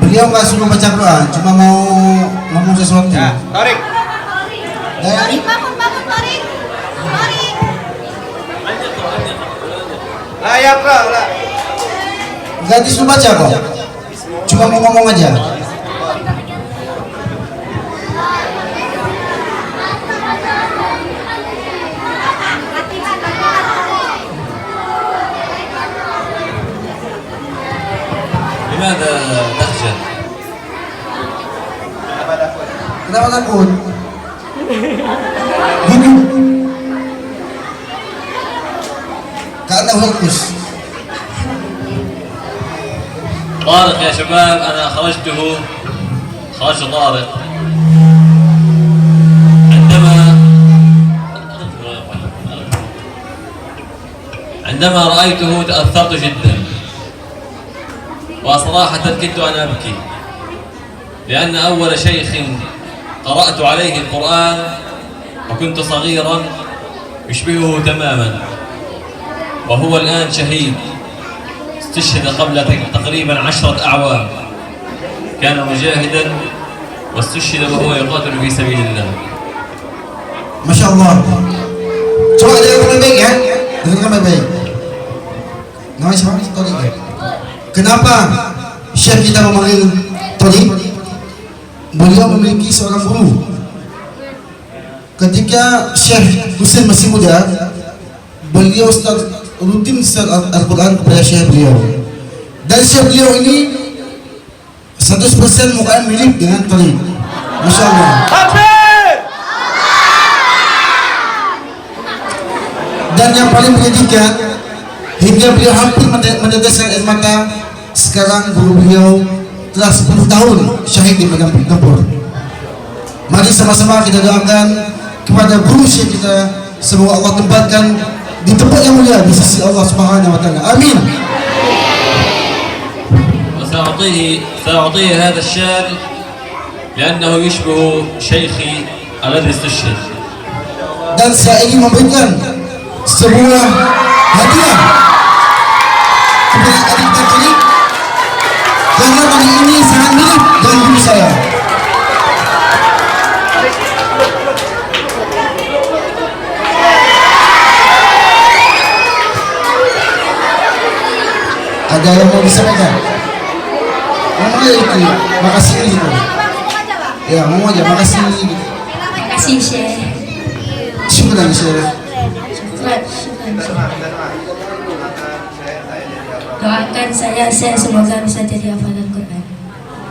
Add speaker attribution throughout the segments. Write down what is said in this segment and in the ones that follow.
Speaker 1: Beliau nggak suruh baca Quran, cuma mau ngomong sesuatu.
Speaker 2: Ya, Torik.
Speaker 3: Torik, bangun, Torik. Torik.
Speaker 2: Lah ya, Bro. Lah.
Speaker 1: Nggak disuruh baca kok, cuma mau ngomong aja.
Speaker 4: لماذا تخجل؟
Speaker 1: Kenapa takut? Gugup. Karena fokus.
Speaker 4: طارق يا شباب، أنا خرجت طارق عندما رأيته تأثرت جدا، وصراحة كدت أن أبكي، لأن أول شيخ قرأت عليه القرآن وكنت صغيرا يشبهه تماما، وهو الآن شهيد، استشهد قبل تقريبا 10 أعوام، كان مجاهدا واستشهد وهو يقاتل في سبيل الله.
Speaker 1: Masya Allah. Coba dengarkan baik ya, dengarkan baik. Namanya siapa? Torik ya? Kenapa Syekh kita memanggil Torik? Beliau memiliki seorang guru. Ketika Syekh Husain masih muda, beliau rutin Al-Quran kepada Syekh beliau. Dan Syekh beliau ini 100% mukanya mirip dengan Torik. Masya Allah. Dan yang paling menyedihkan, hingga beliau hampir meneteskan air mata, sekarang guru beliau telah 10 tahun syahid di medan tempur. Mari sama-sama kita doakan kepada guru syekh kita, semoga Allah tempatkan di tempat yang mulia di sisi Allah Subhanahu wa taala. Amin.
Speaker 4: سأعطيه هذا الشال لأنه يشبه شيخي الذي استشهد.
Speaker 1: Dan saya ingin memberikan sebuah hadiah kepada adik kita Torik, karena adik ini sangat mirip dengan guru saya. Ada yang mau disampaikan? Ngomong aja itu, makasih gitu. Ya, ngomong aja, makasih gitu.
Speaker 3: Makasih, Syekh.
Speaker 1: Syukuran Syekh.
Speaker 3: Doakan saya semoga bisa jadi hafalan Quran.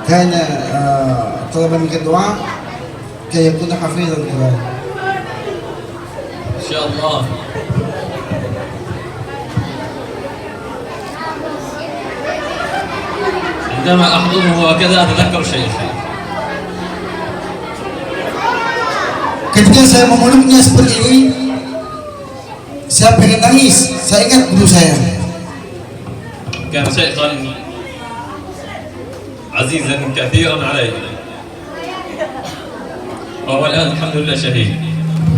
Speaker 1: Kayaknya طلبا منك الدعاء كي يكون حفيظا القرآن.
Speaker 4: إن شاء الله. عندما أحضره هكذا أتذكر شيخي.
Speaker 1: Ketika saya memeluknya seperti ini, saya pengen nangis. Saya ingat guru saya.
Speaker 4: كان شيخا عزيزا كثيرا علي، وهو الآن الحمد لله شهيد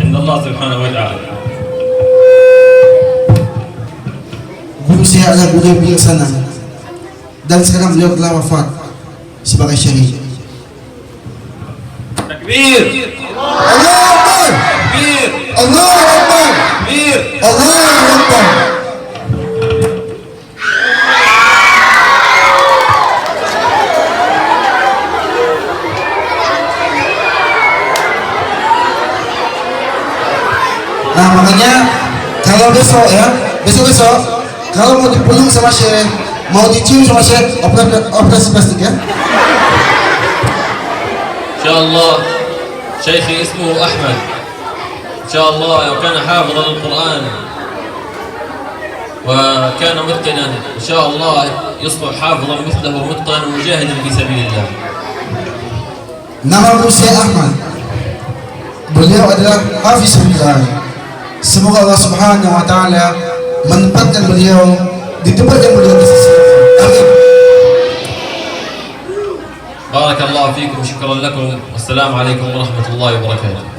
Speaker 4: عند الله سبحانه وتعالى.
Speaker 1: Guru saya adalah guru yang bijaksana, dan sekarang beliau telah wafat sebagai syahid.
Speaker 4: تكبير!
Speaker 1: Allahu Akbar!
Speaker 4: تكبير!
Speaker 1: Allahu Akbar!
Speaker 4: تكبير!
Speaker 1: Allahu Akbar! Nah, makanya kalau besok kalau mau dipeluk sama Syekh, mau dicium sama Syekh, operasi plastik ya.
Speaker 4: إن شاء الله شيخي اسمه أحمد، إن شاء الله لو كان حافظا للقرآن وكان متقنا إن شاء الله يصبح حافظا مثله متقنا ومجاهدا في سبيل الله.
Speaker 1: Nama Syekh Ahmad. Beliau adalah hafizullah. Semoga Allah Subhanahu wa taala menempatkan beliau di tempat yang mulia di sisi Allah. Amin.
Speaker 4: بارك الله فيكم، شكرا لكم، والسلام عليكم ورحمة الله وبركاته.